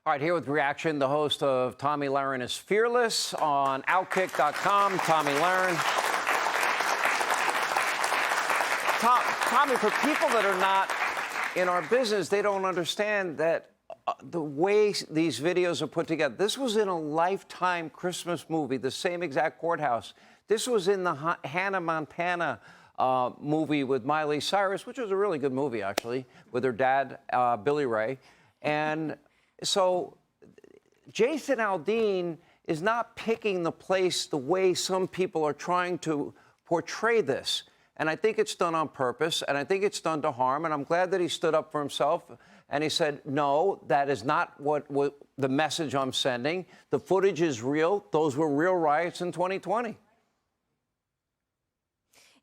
All right, here with reaction, the host of Tomi Lahren is Fearless on Outkick.com. Tomi Lahren. Tomi, for people that are not in our business, they don't understand that the way these videos are put together. This was in a Lifetime Christmas movie, the same exact courthouse. This was in the Hannah Montana movie with Miley Cyrus, which was a really good movie, actually, with her dad, Billy Ray. And so Jason Aldean is not picking the place the way some people are trying to portray this. And I think it's done on purpose, and I think it's done to harm. And I'm glad that he stood up for himself and he said, no, that is not what the message I'm sending. The footage is real. Those were real riots in 2020.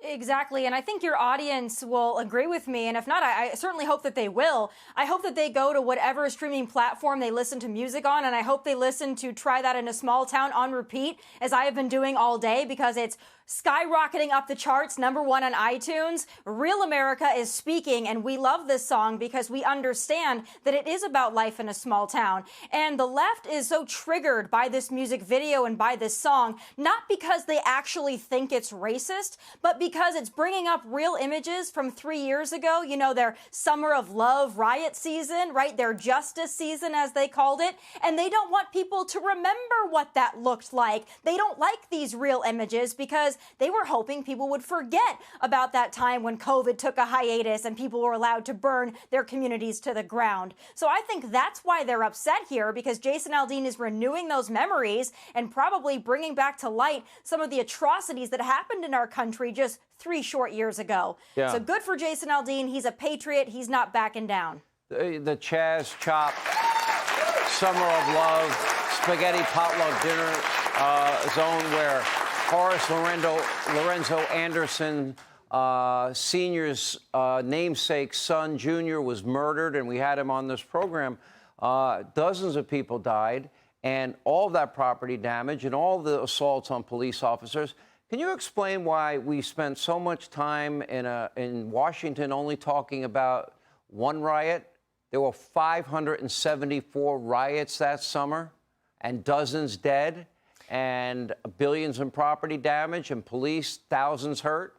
Exactly, and I think your audience will agree with me, and if not, I certainly hope that they will. I hope that they go to whatever streaming platform they listen to music on, and I hope they listen to Try That in a Small Town on repeat, as I have been doing all day, because it's skyrocketing up the charts, #1 on iTunes. Real America is speaking, and we love this song because we understand that it is about life in a small town. And the left is so triggered by this music video and by this song, not because they actually think it's racist, but because it's bringing up real images from 3 years ago, you know, their Summer of Love riot season, right? Their justice season, as they called it. And they don't want people to remember what that looked like. They don't like these real images because they were hoping people would forget about that time when COVID took a hiatus and people were allowed to burn their communities to the ground. So I think that's why they're upset here, because Jason Aldean is renewing those memories and probably bringing back to light some of the atrocities that happened in our country just 3 short years ago. Yeah. So good for Jason Aldean. He's a patriot. He's not backing down. The Chaz Chop, Summer of Love, Spaghetti Potluck Dinner zone where Horace Lorenzo Anderson, Sr.'s namesake son, Jr., was murdered, and we had him on this program. Dozens of people died, and all of that property damage and all the assaults on police officers. Can you explain why we spent so much time in Washington only talking about one riot? There were 574 riots that summer, and dozens dead, and billions in property damage, and police, thousands hurt?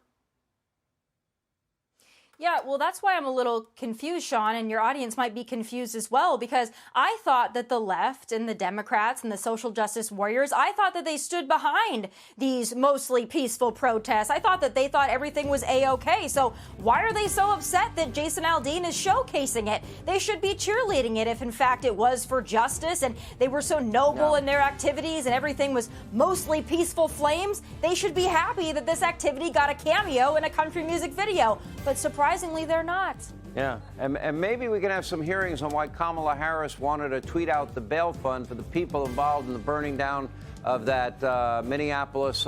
Yeah, well, that's why I'm a little confused, Sean, and your audience might be confused as well, because I thought that the left and the Democrats and the social justice warriors, I thought that they stood behind these mostly peaceful protests. I thought that they thought everything was A-OK. So why are they so upset that Jason Aldean is showcasing it? They should be cheerleading it if, in fact, it was for justice and they were so noble in their activities and everything was mostly peaceful flames. They should be happy that this activity got a cameo in a country music video. But surprisingly, they're not. Yeah, and maybe we can have some hearings on why Kamala Harris wanted to tweet out the bail fund for the people involved in the burning down of that Minneapolis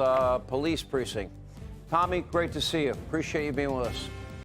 police precinct. Tomi, great to see you. Appreciate you being with us.